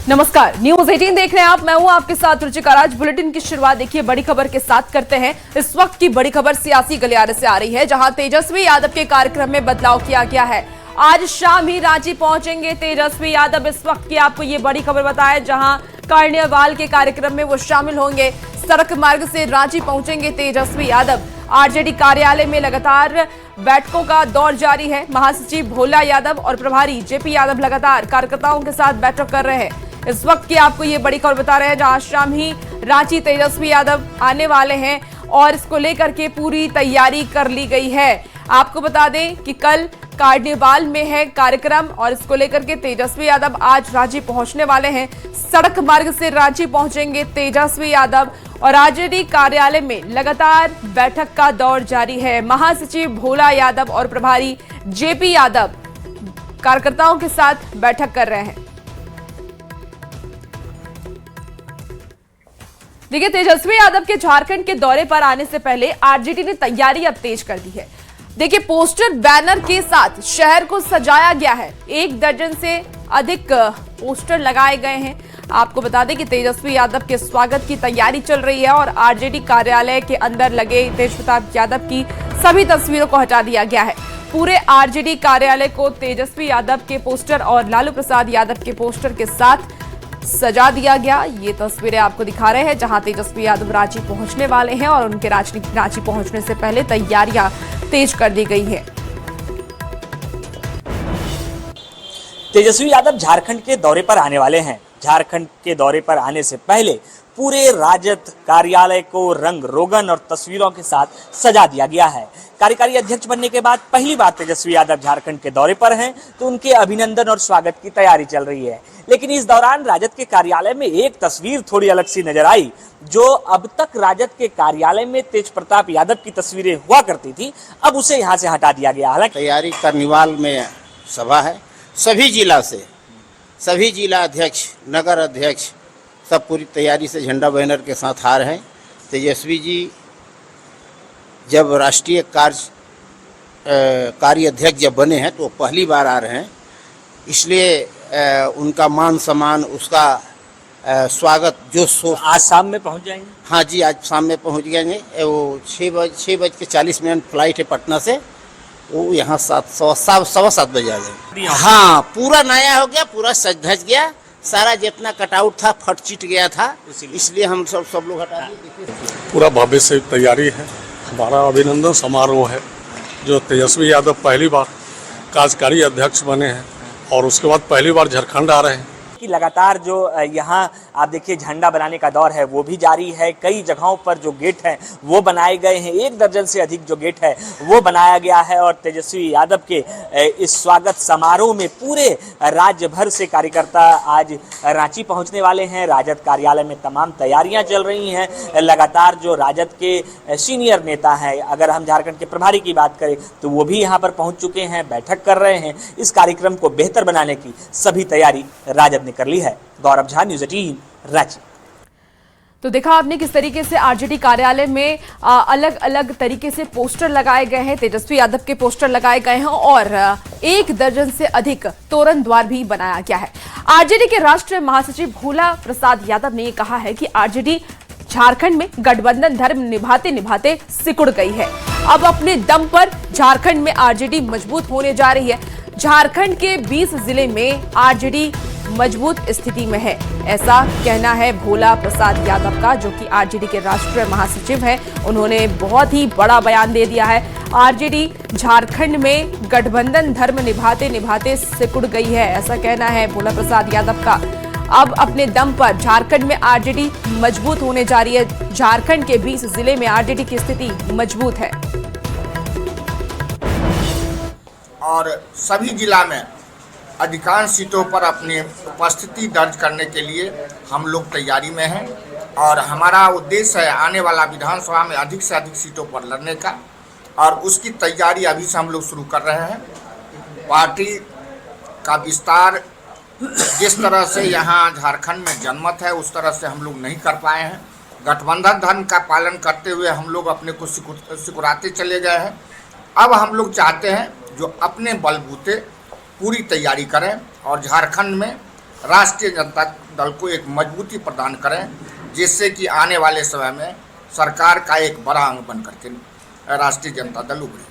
नमस्कार, न्यूज 18 देख रहे हैं आप। मैं हूं आपके साथ रुचिका राज। बुलेटिन की शुरुआत देखिए बड़ी खबर के साथ करते हैं। इस वक्त की बड़ी खबर सियासी गलियारे से आ रही है, जहां तेजस्वी यादव के कार्यक्रम में बदलाव किया गया है। आज शाम ही रांची पहुंचेंगे तेजस्वी यादव। इस वक्त की आपको ये बड़ी खबर बताएं, जहां कार्निवाल के कार्यक्रम में वो शामिल होंगे। सड़क मार्ग से रांची पहुंचेंगे तेजस्वी यादव। आरजेडी कार्यालय में लगातार बैठकों का दौर जारी है। महासचिव भोला यादव और प्रभारी जेपी यादव लगातार कार्यकर्ताओं के साथ बैठक कर रहे हैं। इस वक्त की आपको ये बड़ी खबर बता रहे हैं, जहां शाम ही रांची तेजस्वी यादव आने वाले हैं और इसको लेकर के पूरी तैयारी कर ली गई है। आपको बता दें कि कल कार्निवाल में है कार्यक्रम और इसको लेकर के तेजस्वी यादव आज रांची पहुंचने वाले हैं। सड़क मार्ग से रांची पहुंचेंगे तेजस्वी यादव और आरजेडी कार्यालय में लगातार बैठक का दौर जारी है। महासचिव भोला यादव और प्रभारी जेपी यादव कार्यकर्ताओं के साथ बैठक कर रहे हैं। देखिए, तेजस्वी यादव के झारखंड के दौरे पर आने से पहले आरजेडी ने तैयारी अब तेज कर दी है। देखिए, पोस्टर बैनर के साथ शहर को सजाया गया है। 1 दर्जन से अधिक पोस्टर लगाए गए हैं। आपको बता दें कि तेजस्वी यादव के स्वागत की तैयारी चल रही है और आरजेडी कार्यालय के अंदर लगे तेज प्रताप यादव की सभी तस्वीरों को हटा दिया गया है। पूरे आरजेडी कार्यालय को तेजस्वी यादव के पोस्टर और लालू प्रसाद यादव के पोस्टर के साथ सजा दिया गया। ये तस्वीरें आपको दिखा रहे हैं, जहां तेजस्वी यादव रांची पहुंचने वाले हैं और उनके रांची पहुंचने से पहले तैयारियां तेज कर दी गई है। तेजस्वी यादव झारखंड के दौरे पर आने वाले हैं। झारखंड के दौरे पर आने से पहले पूरे राजद कार्यालय को रंग रोगन और तस्वीरों के साथ सजा दिया गया है। कार्यकारी अध्यक्ष बनने के बाद पहली बार तेजस्वी यादव झारखंड के दौरे पर हैं, तो उनके अभिनंदन और स्वागत की तैयारी चल रही है। लेकिन इस दौरान राजद के कार्यालय में एक तस्वीर थोड़ी अलग सी नजर आई। जो अब तक राजद के कार्यालय में तेज प्रताप यादव की तस्वीरें हुआ करती थी, अब उसे यहाँ से हटा दिया गया। हालांकि तैयारी कार्निवाल में सभा है, सभी जिला से सभी जिला अध्यक्ष, नगर अध्यक्ष सब पूरी तैयारी से झंडा बैनर के साथ आ रहे हैं। तेजस्वी जी जब राष्ट्रीय कार्य अध्यक्ष जब बने हैं तो पहली बार आ रहे हैं, इसलिए उनका मान सम्मान, उसका स्वागत जो आज शाम में पहुंच जाएंगे। हाँ जी, आज शाम में पहुंच जाएंगे। वो 6:40 फ्लाइट है पटना से, वो यहाँ 7:15 बजे आ जाएंगे। हाँ, पूरा नया हो गया, पूरा सज धज गया। सारा जितना कटआउट था फट चिट गया था, इसलिए हम सब लोग हटा दिए। पूरा भव्य से तैयारी है। हमारा अभिनंदन समारोह है। जो तेजस्वी यादव पहली बार कार्यकारी अध्यक्ष बने हैं और उसके बाद पहली बार झारखंड आ रहे हैं। कि लगातार जो यहाँ आप देखिए झंडा बनाने का दौर है वो भी जारी है। कई जगहों पर जो गेट हैं वो बनाए गए हैं। 1 दर्जन से अधिक जो गेट है वो बनाया गया है और तेजस्वी यादव के इस स्वागत समारोह में पूरे राज्य भर से कार्यकर्ता आज रांची पहुंचने वाले हैं। राजद कार्यालय में तमाम तैयारियां चल रही हैं। लगातार जो राजद के सीनियर नेता हैं, अगर हम झारखंड के प्रभारी की बात करें तो वो भी यहाँ पर पहुँच चुके हैं, बैठक कर रहे हैं। इस कार्यक्रम को बेहतर बनाने की सभी तैयारी राजद कर ली है। गौरव झा, न्यूज 18 रांची। तो देखा आपने किस तरीके से आरजेडी कार्यालय में अलग अलग तरीके से पोस्टर लगाए गए हैं। तेजस्वी यादव के पोस्टर लगाए गए हैं और 1 दर्जन से अधिक तोरण द्वार भी बनाया गया है। आरजेडी के राष्ट्रीय महासचिव भोला प्रसाद यादव ने कहा है कि आरजेडी झारखंड में गठबंधन धर्म निभाते निभाते सिकुड़ गई है। अब अपने दम पर झारखंड में आरजेडी मजबूत होने जा रही है। झारखंड के 20 जिले में आरजेडी मजबूत स्थिति में है, ऐसा कहना है भोला प्रसाद यादव का, जो कि आरजेडी के राष्ट्रीय महासचिव हैं। उन्होंने बहुत ही बड़ा बयान दे दिया है। आरजेडी झारखंड में गठबंधन धर्म निभाते निभाते सिकुड़ गई है, ऐसा कहना है भोला प्रसाद यादव का। अब अपने दम पर झारखंड में आरजेडी मजबूत होने जा रही है। झारखंड के 20 जिले में आरजेडी की स्थिति मजबूत है और सभी जिला में अधिकांश सीटों पर अपनी उपस्थिति दर्ज करने के लिए हम लोग तैयारी में हैं और हमारा उद्देश्य है आने वाला विधानसभा में अधिक से अधिक सीटों पर लड़ने का, और उसकी तैयारी अभी से हम लोग शुरू कर रहे हैं। पार्टी का विस्तार जिस तरह से यहाँ झारखंड में जनमत है उस तरह से हम लोग नहीं कर पाए हैं। गठबंधन धर्म का पालन करते हुए हम लोग अपने को सिकुड़ाते चले गए हैं। अब हम लोग चाहते हैं जो अपने बलबूते पूरी तैयारी करें और झारखंड में राष्ट्रीय जनता दल को एक मजबूती प्रदान करें, जिससे कि आने वाले समय में सरकार का एक बड़ा अंग बन करके राष्ट्रीय जनता दल उभरे।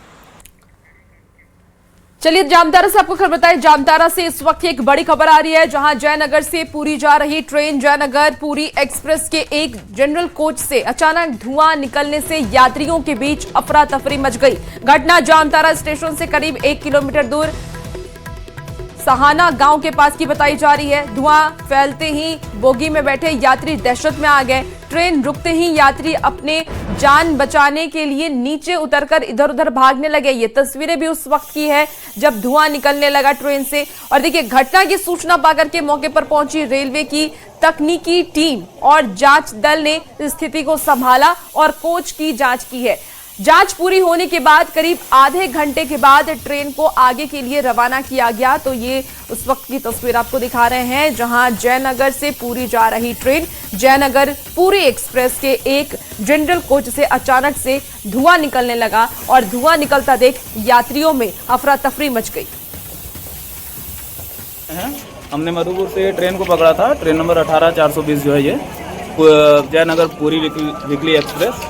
चलिए जामतारा से आपको खबर बताएं। जामतारा से इस वक्त एक बड़ी खबर आ रही है, जहां जयनगर से पुरी जा रही ट्रेन जयनगर पुरी एक्सप्रेस के एक जनरल कोच से अचानक धुआं निकलने से यात्रियों के बीच अफरा तफरी मच गई। घटना जामतारा स्टेशन से करीब 1 किलोमीटर दूर सहाना गांव के पास की बताई जा रही है। धुआं फैलते ही बोगी में बैठे यात्री दहशत में आ गए। ट्रेन रुकते ही यात्री अपने जान बचाने के लिए नीचे उतरकर इधर उधर भागने लगे। ये तस्वीरें भी उस वक्त की है जब धुआं निकलने लगा ट्रेन से। और देखिए, घटना की सूचना पाकर के मौके पर पहुंची रेलवे की तकनीकी टीम और जांच दल ने स्थिति को संभाला और कोच की जांच की है। जांच पूरी होने के बाद करीब आधे घंटे के बाद ट्रेन को आगे के लिए रवाना किया गया। तो ये उस वक्त की तस्वीर आपको दिखा रहे हैं, जहां जयनगर से पुरी जा रही ट्रेन जयनगर पुरी एक्सप्रेस के एक जनरल कोच से अचानक से धुआं निकलने लगा और धुआं निकलता देख यात्रियों में अफरा तफरी मच गई। हमने मधुपुर से ट्रेन को पकड़ा था, ट्रेन नंबर 18420 जो है ये जयनगर पुरी वीकली एक्सप्रेस।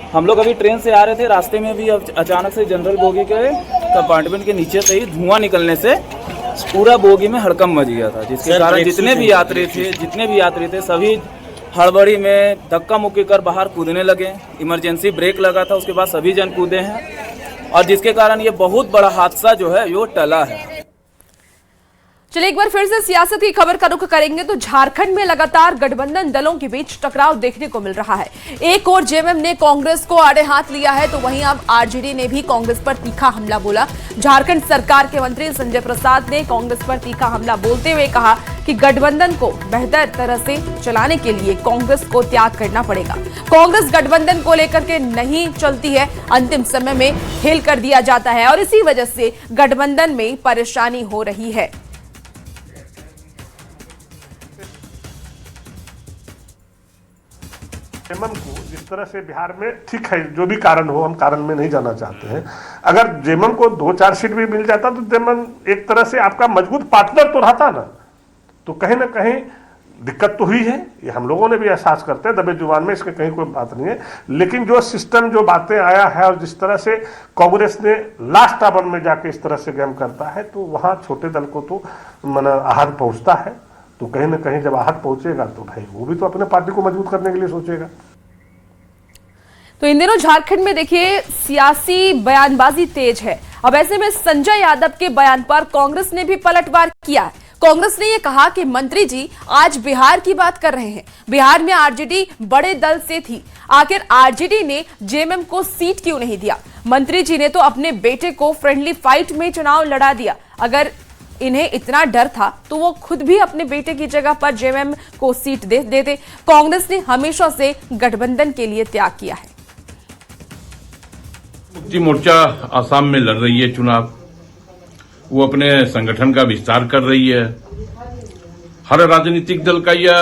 हम लोग अभी ट्रेन से आ रहे थे, रास्ते में भी अचानक से जनरल बोगी के कंपार्टमेंट के नीचे से ही धुआं निकलने से पूरा बोगी में हड़कंप मच गया था, जिसके कारण जितने भी यात्री थे सभी हड़बड़ी में धक्का मुक्की कर बाहर कूदने लगे। इमरजेंसी ब्रेक लगा था, उसके बाद सभी जन कूदे हैं और जिसके कारण ये बहुत बड़ा हादसा जो है वो टला है। चलिए एक बार फिर से सियासत की खबर का रुख करेंगे तो झारखंड में लगातार गठबंधन दलों के बीच टकराव देखने को मिल रहा है। एक और जेएमएम ने कांग्रेस को आड़े हाथ लिया है तो वहीं अब आरजेडी ने भी कांग्रेस पर तीखा हमला बोला। झारखंड सरकार के मंत्री संजय प्रसाद ने कांग्रेस पर तीखा हमला बोलते हुए कहा कि गठबंधन को बेहतर तरह से चलाने के लिए कांग्रेस को त्याग करना पड़ेगा। कांग्रेस गठबंधन को लेकर के नहीं चलती है, अंतिम समय में खेल कर दिया जाता है और इसी वजह से गठबंधन में परेशानी हो रही है। जेएमएम को जिस तरह से बिहार में, ठीक है जो भी कारण हो, हम कारण में नहीं जाना चाहते हैं, अगर जेएमएम को 2-4 सीट भी मिल जाता तो जेएमएम एक तरह से आपका मजबूत पार्टनर तो रहता ना। तो कहीं ना कहीं दिक्कत तो हुई है, ये हम लोगों ने भी एहसास करते हैं दबे जुबान में, इसके कहीं कोई बात नहीं है। लेकिन जो सिस्टम, जो बातें आया है और जिस तरह से कांग्रेस ने लास्ट आवर में जाके इस तरह से गेम करता है तो वहाँ छोटे दल को तो आहत पहुँचता है। तो कहीं ना कहीं जब आहत पहुंचेगा तो भाई वो भी तो अपने पार्टी को मजबूत करने के लिए सोचेगा। तो इन दिनों झारखंड में देखिए सियासी बयानबाजी तेज है। अब ऐसे में संजय यादव के बयान पर कांग्रेस ने भी पलटवार किया है। कांग्रेस ने यह कहा कि मंत्री जी आज बिहार की बात कर रहे हैं, बिहार में आरजेडी बड़े दल से थी, आखिर आरजेडी ने जेएमएम को सीट क्यों नहीं दिया? मंत्री जी ने तो अपने बेटे को फ्रेंडली फाइट में चुनाव लड़ा दिया। अगर इन्हें इतना डर था तो वो खुद भी अपने बेटे की जगह पर जेएमएम को सीट दे देते। कांग्रेस ने हमेशा से गठबंधन के लिए त्याग किया है। मुक्ति मोर्चा आसाम में लड़ रही है चुनाव, वो अपने संगठन का विस्तार कर रही है। हर राजनीतिक दल का यह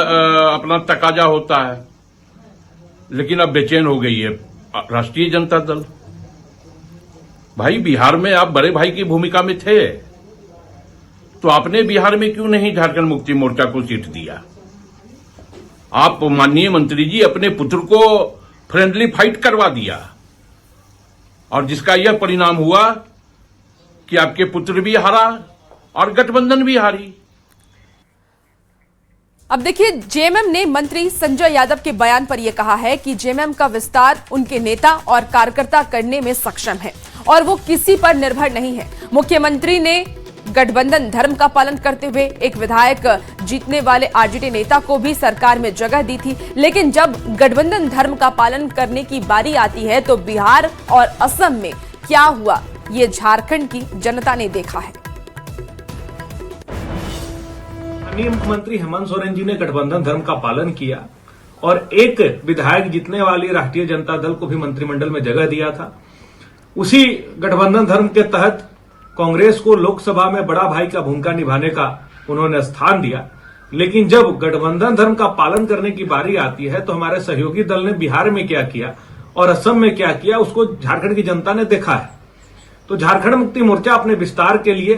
अपना तकाजा होता है, लेकिन अब बेचैन हो गई है राष्ट्रीय जनता दल। भाई बिहार में आप बड़े भाई की भूमिका में थे, तो आपने बिहार में क्यों नहीं झारखंड मुक्ति मोर्चा को सीट दिया? आप माननीय मंत्री जी अपने पुत्र को फ्रेंडली फाइट करवा दिया और जिसका यह परिणाम हुआ कि आपके पुत्र भी हारा और गठबंधन भी हारी। अब देखिए, जेएमएम ने मंत्री संजय यादव के बयान पर यह कहा है कि जेएमएम का विस्तार उनके नेता और कार्यकर्ता करने में सक्षम है और वो किसी पर निर्भर नहीं है। मुख्यमंत्री ने गठबंधन धर्म का पालन करते हुए एक विधायक जीतने वाले आरजेडी नेता को भी सरकार में जगह दी थी, लेकिन जब गठबंधन धर्म का पालन करने की बारी आती है तो बिहार और असम में क्या हुआ ये झारखंड की जनता ने देखा है। माननीय मुख्यमंत्री हेमंत सोरेन जी ने गठबंधन धर्म का पालन किया और एक विधायक जीतने वाली राष्ट्रीय जनता दल को भी मंत्रिमंडल में जगह दिया था। उसी गठबंधन धर्म के तहत कांग्रेस को लोकसभा में बड़ा भाई का भूमिका निभाने का उन्होंने स्थान दिया। लेकिन जब गठबंधन धर्म का पालन करने की बारी आती है तो हमारे सहयोगी दल ने बिहार में क्या किया और असम में क्या किया, उसको झारखंड की जनता ने देखा है। तो झारखंड मुक्ति मोर्चा अपने विस्तार के लिए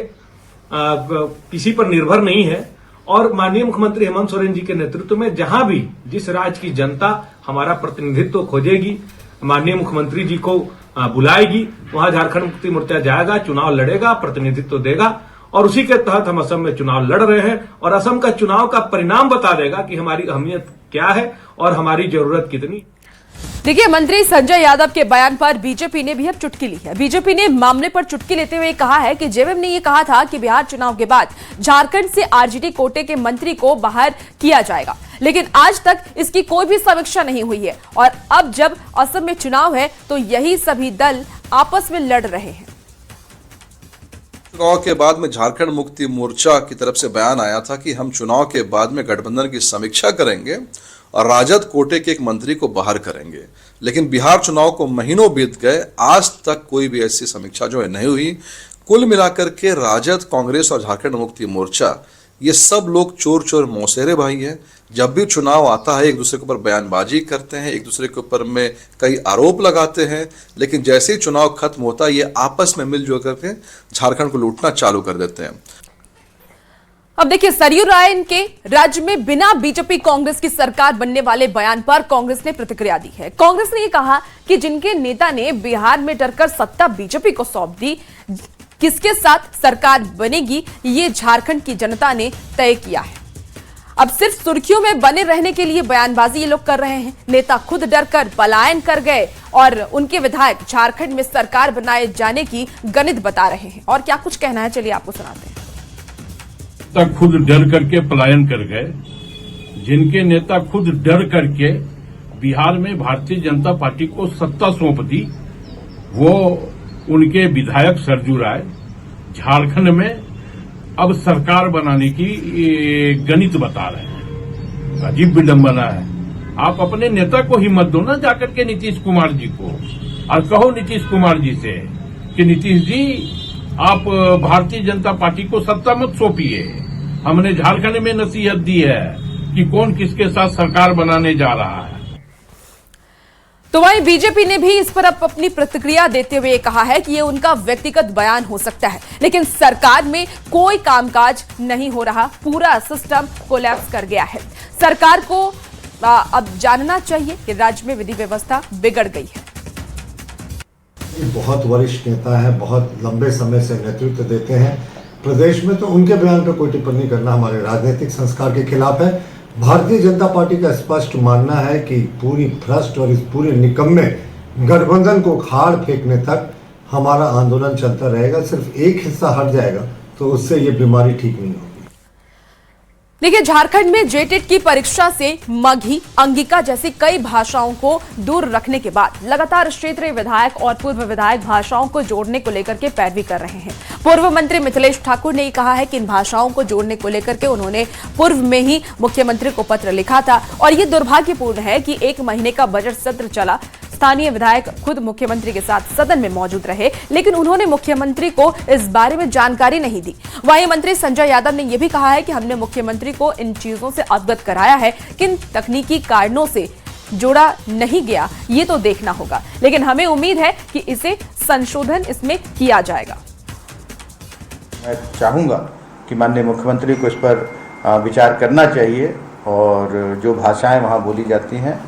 किसी पर निर्भर नहीं है और माननीय मुख्यमंत्री हेमंत सोरेन जी के नेतृत्व में जहां भी जिस राज्य की जनता हमारा प्रतिनिधित्व खोजेगी, माननीय मुख्यमंत्री जी को बुलाएगी, वहां झारखंड मुक्ति मोर्चा जाएगा, चुनाव लड़ेगा, प्रतिनिधित्व देगा। और उसी के तहत हम असम में चुनाव लड़ रहे हैं और असम का चुनाव का परिणाम बता देगा कि हमारी अहमियत क्या है और हमारी जरूरत कितनी। देखिए, मंत्री संजय यादव के बयान पर बीजेपी ने भी अब चुटकी ली है। बीजेपी ने मामले पर चुटकी लेते हुए कहा है कि जेएमएम ने यह कहा था कि बिहार चुनाव के बाद झारखंड से आरजेडी कोटे के मंत्री को बाहर किया जाएगा, लेकिन आज तक इसकी कोई भी समीक्षा नहीं हुई है। और अब जब असम में चुनाव है तो यही सभी दल आपस में लड़ रहे हैं। चुनाव के बाद में झारखंड मुक्ति मोर्चा की तरफ से बयान आया था कि हम चुनाव के बाद में गठबंधन की समीक्षा करेंगे और राजद कोटे के एक मंत्री को बाहर करेंगे, लेकिन बिहार चुनाव को महीनों बीत गए, आज तक कोई भी ऐसी समीक्षा जो है नहीं हुई। कुल मिलाकर के राजद, कांग्रेस और झारखंड मुक्ति मोर्चा ये सब लोग चोर चोर मौसेरे भाई हैं। जब भी चुनाव आता है एक दूसरे के ऊपर बयानबाजी करते हैं, एक दूसरे के ऊपर में कई आरोप लगाते हैं, लेकिन जैसे ही चुनाव खत्म होता है ये आपस में मिलजुल करके झारखंड को लूटना चालू कर देते हैं। अब देखिए, सरयू राय के राज्य में बिना बीजेपी कांग्रेस की सरकार बनने वाले बयान पर कांग्रेस ने प्रतिक्रिया दी है। कांग्रेस ने यह कहा कि जिनके नेता ने बिहार में डरकर सत्ता बीजेपी को सौंप दी, किसके साथ सरकार बनेगी ये झारखंड की जनता ने तय किया है। अब सिर्फ सुर्खियों में बने रहने के लिए बयानबाजी ये लोग कर रहे हैं। नेता खुद डरकर पलायन कर गए और उनके विधायक झारखंड में सरकार बनाए जाने की गणित बता रहे हैं। और क्या कुछ कहना है, चलिए आपको सुनाते हैं। तक खुद डर करके पलायन कर गए, जिनके नेता खुद डर करके बिहार में भारतीय जनता पार्टी को सत्ता सौंप दी, वो उनके विधायक सरयू राय झारखंड में अब सरकार बनाने की गणित बता रहे हैं। अजीब विडंबना है। आप अपने नेता को हिम्मत दो ना जाकर के नीतीश कुमार जी को, और कहो नीतीश कुमार जी से कि नीतीश जी आप भारतीय जनता पार्टी को सत्ता मत सौंपिए। हमने झारखंड में नसीहत दी है कि कौन किसके साथ सरकार बनाने जा रहा है। तो वहीं बीजेपी ने भी इस पर अपनी प्रतिक्रिया देते हुए कहा है कि ये उनका व्यक्तिगत बयान हो सकता है, लेकिन सरकार में कोई कामकाज नहीं हो रहा, पूरा सिस्टम कोलैप्स कर गया है। सरकार को अब जानना चाहिए कि राज्य में विधि व्यवस्था बिगड़ गई है। बहुत वरिष्ठ नेता है, बहुत लंबे समय से नेतृत्व देते हैं प्रदेश में, तो उनके बयान पर कोई टिप्पणी करना हमारे राजनीतिक संस्कार के खिलाफ है। भारतीय जनता पार्टी का स्पष्ट मानना है कि पूरी भ्रष्ट और इस पूरे निकम्मे गठबंधन को खाड़ फेंकने तक हमारा आंदोलन चलता रहेगा। सिर्फ एक हिस्सा हट जाएगा तो उससे ये बीमारी ठीक नहीं होगी। देखिए, झारखंड में जेटेट की परीक्षा से मगही, अंगिका जैसी कई भाषाओं को दूर रखने के बाद लगातार क्षेत्रीय विधायक और पूर्व विधायक भाषाओं को जोड़ने को लेकर के पैरवी कर रहे हैं। पूर्व मंत्री मिथिलेश ठाकुर ने कहा है कि इन भाषाओं को जोड़ने को लेकर के उन्होंने पूर्व में ही मुख्यमंत्री को पत्र लिखा था और ये दुर्भाग्यपूर्ण है कि 1 महीने का बजट सत्र चला, स्थानीय विधायक खुद मुख्यमंत्री के साथ सदन में मौजूद रहे, लेकिन उन्होंने मुख्यमंत्री को इस बारे में जानकारी नहीं दी। वहीं मंत्री संजय यादव ने यह भी कहा है कि हमने मुख्यमंत्री को इन चीजों से अवगत कराया है, किन तकनीकी कारणों से जोड़ा नहीं गया ये तो देखना होगा, लेकिन हमें उम्मीद है कि इसे संशोधन इसमें किया जाएगा। मैं चाहूँगा कि माननीय मुख्यमंत्री को इस पर विचार करना चाहिए और जो भाषाएं वहाँ बोली जाती हैं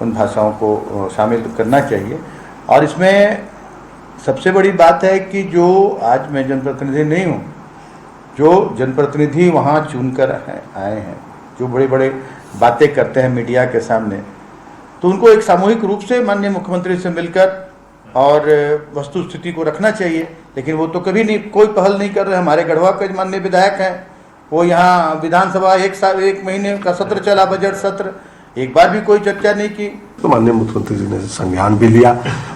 उन भाषाओं को शामिल करना चाहिए। और इसमें सबसे बड़ी बात है कि जो आज मैं जनप्रतिनिधि नहीं हूँ, जो जनप्रतिनिधि वहाँ चुनकर आए हैं, जो बड़े बड़े बातें करते हैं मीडिया के सामने, तो उनको एक सामूहिक रूप से माननीय मुख्यमंत्री से मिलकर और वस्तु स्थिति को रखना चाहिए। लेकिन वो तो कभी नहीं, कोई पहल नहीं कर रहे। हमारे गढ़वा के माननीय विधायक हैं, वो यहाँ विधानसभा 1 महीने का सत्र चला, बजट सत्र, एक बार भी कोई चर्चा नहीं की। तो माननीय मुख्यमंत्री जी ने संज्ञान भी लिया,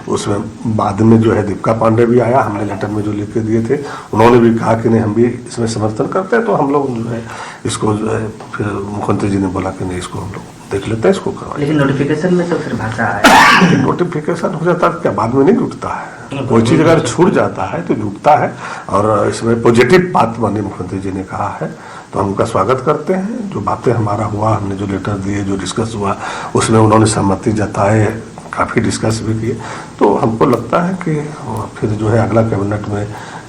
उसमें बाद में जो है दीपिका पांडे भी आया, हमने लेटर में जो लिख के दिए थे, उन्होंने भी कहा कि नहीं हम भी इसमें समर्थन करते हैं। तो हम लोग जो है इसको जो है फिर मुख्यमंत्री जी ने बोला कि नहीं इसको हम लोग देख लेते हैं, इसको करवा। लेकिन नोटिफिकेशन में तो फिर भाषा आया। नोटिफिकेशन हो जाता है क्या बाद में नहीं जुटता है, कोई चीज़ अगर छूट जाता है तो जुटता है। और इसमें पॉजिटिव बात माननीय मुख्यमंत्री जी ने कहा है तो हम उनका स्वागत करते हैं। जो बातें हमारा हुआ, हमने जो लेटर दिए, जो डिस्कस हुआ, उसमें उन्होंने सहमति जताए, काफ़ी डिस्कस भी किए। तो हमको लगता है कि फिर जो है अगला कैबिनेट में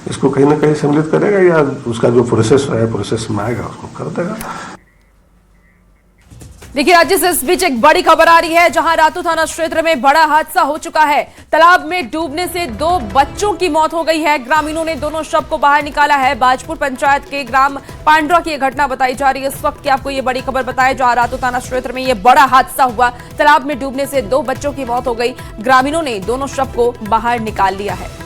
इसको कहीं ना कहीं सम्मिलित करेगा या उसका जो प्रोसेस है प्रोसेस में आएगा उसको कर देगा। देखिए राज्य से इस बीच एक बड़ी खबर आ रही है, जहां रातू थाना क्षेत्र में बड़ा हादसा हो चुका है। तालाब में डूबने से 2 बच्चों की मौत हो गई है। ग्रामीणों ने दोनों शव को बाहर निकाला है। बाजपुर पंचायत के ग्राम पांडरा की यह घटना बताई जा रही है। इस वक्त की आपको ये बड़ी खबर बताएं, जहां रातू थाना क्षेत्र में यह बड़ा हादसा हुआ। तालाब में डूबने से 2 बच्चों की मौत हो गई। ग्रामीणों ने दोनों शव को बाहर निकाल लिया है।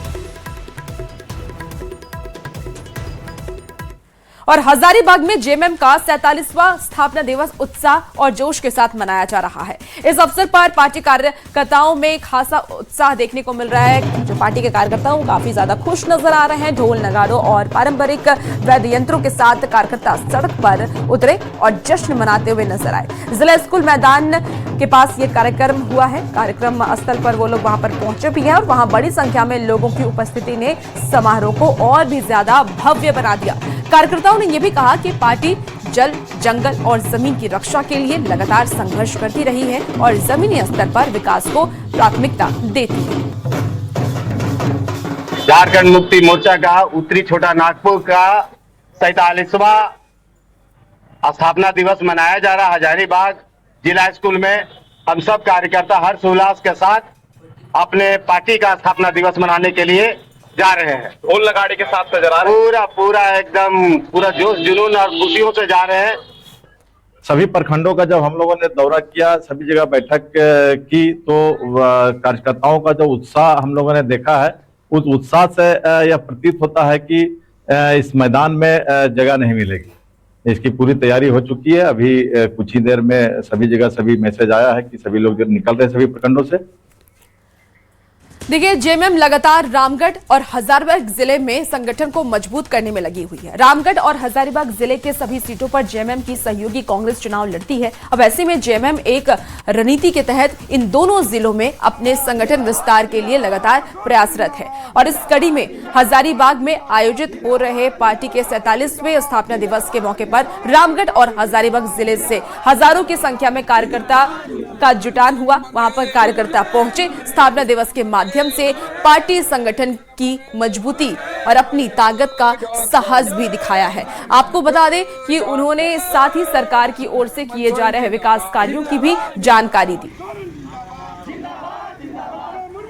और हजारीबाग में जेएमएम का 47वां स्थापना दिवस उत्साह और जोश के साथ मनाया जा रहा है। इस अवसर पर पार्टी कार्यकर्ताओं में खासा उत्साह देखने को मिल रहा है। जो पार्टी के कार्यकर्ता वो काफी ज्यादा खुश नजर आ रहे हैं। ढोल नगाड़ों और पारंपरिक वाद्य यंत्रों के साथ कार्यकर्ता सड़क पर उतरे और जश्न मनाते हुए नजर आए। जिला स्कूल मैदान के पास ये कार्यक्रम हुआ है। कार्यक्रम स्थल पर वो लोग वहां पर पहुंचे भी हैं और वहां बड़ी संख्या में लोगों की उपस्थिति ने समारोह को और भी ज्यादा भव्य बना दिया। कार्यकर्ताओं ने यह भी कहा कि पार्टी जल, जंगल और जमीन की रक्षा के लिए लगातार संघर्ष करती रही है और जमीनी स्तर पर विकास को प्राथमिकता देती है। झारखंड मुक्ति मोर्चा का उत्तरी छोटा नागपुर का 47वां स्थापना दिवस मनाया जा रहा है। हजारीबाग जिला स्कूल में हम सब कार्यकर्ता हर्षोल्लास के साथ अपने पार्टी का स्थापना दिवस मनाने के लिए जा रहे हैं। ढोल नगाड़े के साथ नजर आ रहे हैं। पूरा एकदम पूरा जोश जुनून और खुशियों से जा रहे हैं। सभी प्रखंडों का जब हम लोगों ने दौरा किया, सभी जगह बैठक की, तो कार्यकर्ताओं का जो उत्साह हम लोगों ने देखा है, उस उत्साह से यह प्रतीत होता है कि इस मैदान में जगह नहीं मिलेगी। इसकी पूरी तैयारी हो चुकी है। अभी कुछ ही देर में सभी जगह सभी मैसेज आया है कि सभी लोग निकल रहे हैं सभी प्रखंडों से। देखिए जेएमएम लगातार रामगढ़ और हजारीबाग जिले में संगठन को मजबूत करने में लगी हुई है। रामगढ़ और हजारीबाग जिले के सभी सीटों पर जेएमएम की सहयोगी कांग्रेस चुनाव लड़ती है। अब ऐसे में जेएमएम एक रणनीति के तहत इन दोनों जिलों में अपने संगठन विस्तार के लिए लगातार प्रयासरत है और इस कड़ी में हजारीबाग में आयोजित हो रहे पार्टी के 47वें स्थापना दिवस के मौके पर रामगढ़ और हजारीबाग जिले से हजारों की संख्या में कार्यकर्ता का जुटान हुआ। वहां पर कार्यकर्ता पहुंचे, स्थापना दिवस के माध्यम से पार्टी संगठन की मजबूती और अपनी ताकत का साहस भी दिखाया है। आपको बता दें कि उन्होंने साथ ही सरकार की ओर से किए जा रहे विकास कार्यों की भी जानकारी दी।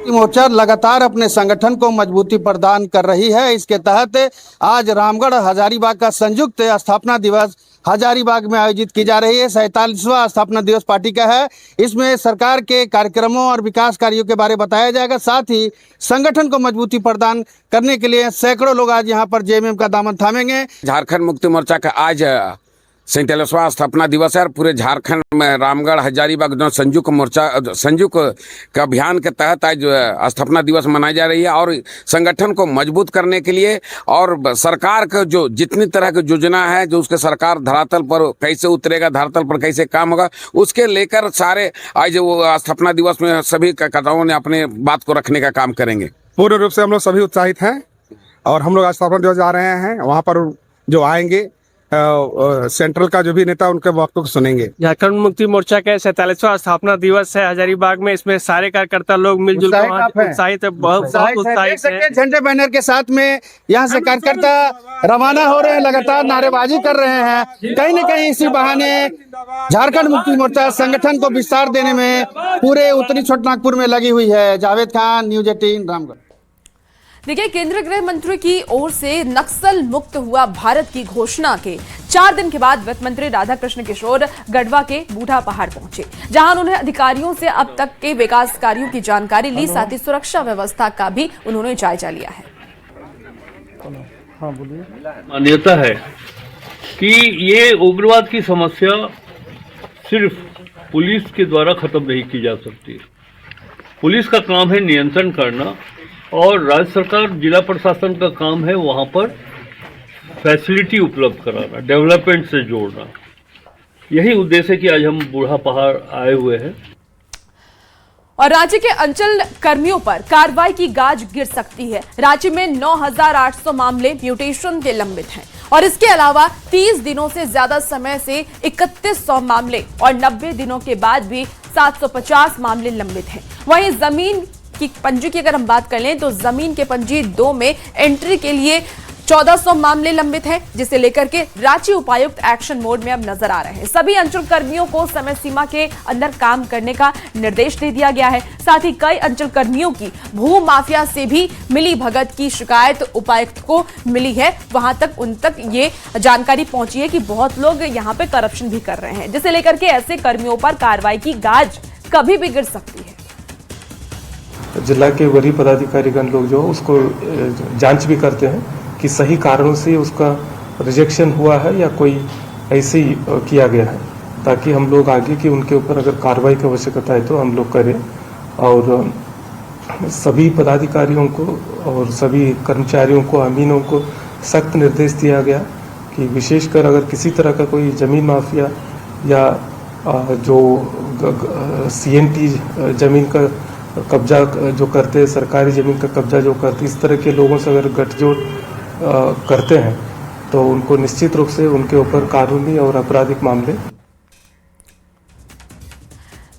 मोर्चा लगातार अपने संगठन को मजबूती प्रदान कर रही है। इसके तहत आज रामगढ़ हजारीबाग का संयुक्त स्थापना दिवस हजारीबाग में आयोजित की जा रही है। 47वां स्थापना दिवस पार्टी का है। इसमें सरकार के कार्यक्रमों और विकास कार्यों के बारे में बताया जाएगा। साथ ही संगठन को मजबूती प्रदान करने के लिए सैकड़ों लोग आज यहाँ पर जेएमएम का दामन थामेंगे। झारखंड मुक्ति मोर्चा का आज 47वां स्थापना दिवस है। पूरे झारखंड में रामगढ़ हजारीबाग संयुक्त मोर्चा संयुक्त अभियान के तहत आज स्थापना दिवस मनाई जा रही है और संगठन को मजबूत करने के लिए और सरकार का जो जितनी तरह की योजना है, जो उसके सरकार धरातल पर कैसे उतरेगा, धरातल पर कैसे काम होगा, उसके लेकर सारे आज वो स्थापना दिवस में सभी कार्यकर्ताओं ने अपने बात को रखने का काम करेंगे। पूर्ण रूप से हम लोग सभी उत्साहित हैं और हम लोग आज स्थापना दिवस जा रहे हैं। वहाँ पर जो आएंगे सेंट्रल का जो भी नेता उनके वक्तव्य सुनेंगे। झारखंड मुक्ति मोर्चा का 47वां स्थापना दिवस है हजारीबाग में। इसमें सारे कार्यकर्ता लोग मिलजुल कर उत्साहित है, बहुत उत्साहित है। झंडे बैनर के साथ में यहाँ से कार्यकर्ता रवाना हो रहे हैं, लगातार नारेबाजी कर रहे हैं। कहीं न कहीं इसी बहाने झारखंड मुक्ति मोर्चा संगठन को विस्तार देने में पूरे उत्तरी छोटा नागपुर में लगी हुई है। जावेद खान, न्यूज 18 रामगढ़। देखिए केंद्रीय गृह मंत्री की ओर से नक्सल मुक्त हुआ भारत की घोषणा के 4 दिन के बाद वित्त मंत्री राधाकृष्ण किशोर गढ़वा के बूढ़ा पहाड़ पहुंचे, जहां उन्होंने अधिकारियों से अब तक के विकास कार्यों की जानकारी ली। साथ ही सुरक्षा व्यवस्था का भी उन्होंने जायजा लिया है। मान्यता है कि ये उग्रवाद की समस्या सिर्फ पुलिस के द्वारा खत्म नहीं की जा सकती। पुलिस का काम है नियंत्रण करना और राज्य सरकार जिला प्रशासन का काम है वहाँ पर फैसिलिटी उपलब्ध कराना, डेवलपमेंट से जोड़ना। यही उद्देश्य है कि आज हम बूढ़ा पहाड़ आए हुए हैं। और राज्य के अंचल कर्मियों पर कार्रवाई की गाज गिर सकती है। राज्य में 9,800 मामले म्यूटेशन के लंबित हैं और इसके अलावा 30 दिनों से ज्यादा समय से 3100 मामले और 90 दिनों के बाद भी 750 मामले लंबित हैं। वहीं जमीन की पंजी की अगर हम बात कर लें तो जमीन के पंजी 2 में एंट्री के लिए 1400 मामले लंबित हैं, जिसे लेकर के रांची उपायुक्त एक्शन मोड में अब नजर आ रहे हैं। सभी अंचल कर्मियों को समय सीमा के अंदर काम करने का निर्देश दे दिया गया है। साथ ही कई अंचल कर्मियों की भू माफिया से भी मिली भगत की शिकायत उपायुक्त को मिली है। वहां तक उन तक ये जानकारी पहुंची है कि बहुत लोग यहाँ पे करप्शन भी कर रहे हैं, जिसे लेकर के ऐसे कर्मियों पर कार्रवाई की गाज कभी भी गिर सकती है। जिला के वरीय पदाधिकारीगण लोग जो उसको जांच भी करते हैं कि सही कारणों से उसका रिजेक्शन हुआ है या कोई ऐसे ही किया गया है, ताकि हम लोग आगे की उनके ऊपर अगर कार्रवाई की आवश्यकता है तो हम लोग करें। और सभी पदाधिकारियों को और सभी कर्मचारियों को, अमीनों को सख्त निर्देश दिया गया कि विशेषकर अगर किसी तरह का कोई जमीन माफिया या जो CNT जमीन का कब्जा जो करते हैं, सरकारी जमीन का कब्जा जो करते, इस तरह के लोगों से अगर गठजोड़ करते हैं तो उनको निश्चित रूप से उनके ऊपर कानूनी और आपराधिक मामले।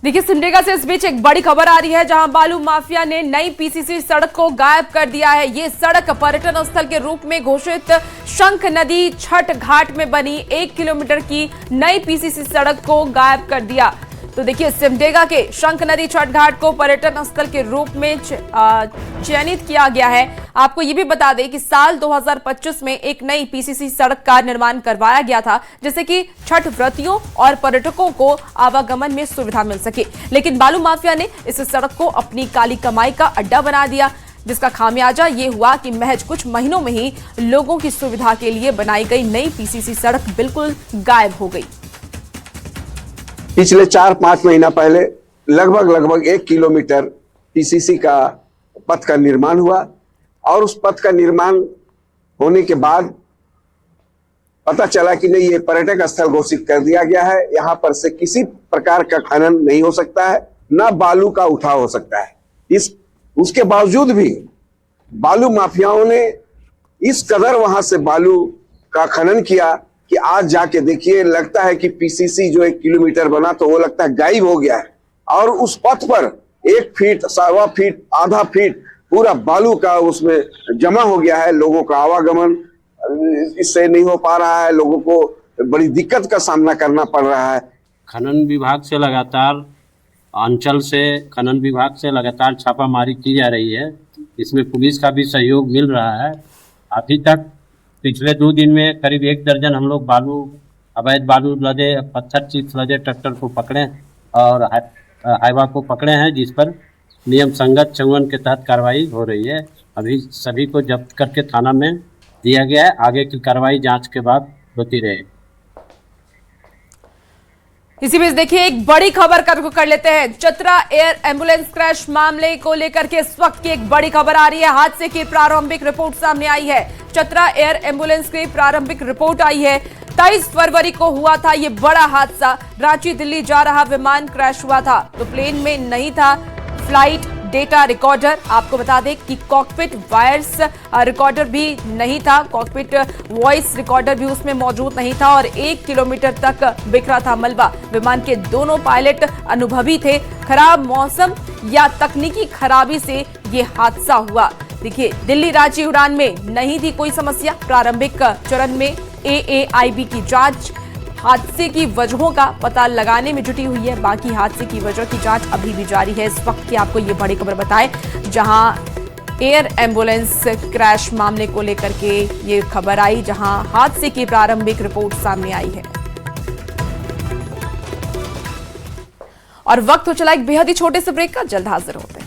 देखिए, सिमडेगा से इस बीच एक बड़ी खबर आ रही है, जहां बालू माफिया ने नई PCC सड़क को गायब कर दिया है। ये सड़क पर्यटन स्थल के रूप में घोषित शंख नदी छठ घाट में बनी 1 किलोमीटर की नई PCC सड़क को गायब कर दिया। तो देखिए, सिमडेगा के शंख नदी छठ घाट को पर्यटन स्थल के रूप में चयनित किया गया है। आपको ये भी बता दें कि साल 2025 में एक नई PCC सड़क का निर्माण करवाया गया था, जिससे कि छठ व्रतियों और पर्यटकों को आवागमन में सुविधा मिल सके। लेकिन बालू माफिया ने इस सड़क को अपनी काली कमाई का अड्डा बना दिया, जिसका खामियाजा ये हुआ कि महज कुछ महीनों में ही लोगों की सुविधा के लिए बनाई गई नई PCC सड़क बिल्कुल गायब हो गई। पिछले 4-5 महीना पहले लगभग 1 किलोमीटर PCC का पथ का निर्माण हुआ और उस पथ का निर्माण होने के बाद पता चला कि नहीं, ये पर्यटक स्थल घोषित कर दिया गया है। यहाँ पर से किसी प्रकार का खनन नहीं हो सकता है, ना बालू का उठाव हो सकता है। उसके बावजूद भी बालू माफियाओं ने इस कदर वहां से बालू का खनन किया कि आज जाके देखिए, लगता है कि PCC जो 1 किलोमीटर बना तो वो लगता है गायब हो गया है। और उस पथ पर 1 फीट, 1.25 फीट, आधा फीट पूरा बालू का उसमें जमा हो गया है। लोगों का आवागमन इससे नहीं हो पा रहा है, लोगों को बड़ी दिक्कत का सामना करना पड़ रहा है। खनन विभाग से लगातार, अंचल से खनन विभाग से लगातार छापामारी की जा रही है। इसमें पुलिस का भी सहयोग मिल रहा है। अभी तक पिछले 2 दिन में करीब 1 दर्जन हम लोग अवैध बालू लदे, पत्थर चिप्स लदे ट्रैक्टर को पकड़े और हाईवा को पकड़े हैं, जिस पर नियम संगत 54 के तहत कार्रवाई हो रही है। अभी सभी को जब्त करके थाना में दिया गया है। आगे की कार्रवाई जांच के बाद होती रहेगी। इसी बीच देखिए, एक बड़ी खबर कर लेते हैं। चतरा एयर एम्बुलेंस क्रैश मामले को लेकर के इस वक्त की एक बड़ी खबर आ रही है। हादसे की प्रारंभिक रिपोर्ट सामने आई है। चतरा एयर एम्बुलेंस की प्रारंभिक रिपोर्ट आई है। 23 फरवरी को हुआ था ये बड़ा हादसा। रांची दिल्ली जा रहा विमान क्रैश हुआ था, तो प्लेन में नहीं था फ्लाइट डेटा रिकॉर्डर। आपको बता दें कि कॉकपिट वायर्स रिकॉर्डर भी नहीं था, कॉकपिट वॉइस रिकॉर्डर भी उसमें मौजूद नहीं था और 1 किलोमीटर तक बिखरा था मलबा। विमान के दोनों पायलट अनुभवी थे। खराब मौसम या तकनीकी खराबी से ये हादसा हुआ। देखिए, दिल्ली रांची उड़ान में नहीं थी कोई समस्या। प्रारंभिक चरण में AAIB की जांच हादसे की वजहों का पता लगाने में जुटी हुई है। बाकी हादसे की वजह की जांच अभी भी जारी है। इस वक्त की आपको ये बड़ी खबर बताएं, जहां एयर एम्बुलेंस क्रैश मामले को लेकर के ये खबर आई, जहां हादसे की प्रारंभिक रिपोर्ट सामने आई है। और वक्त हो चला एक बेहद ही छोटे से ब्रेक का। जल्द हाजिर होते हैं।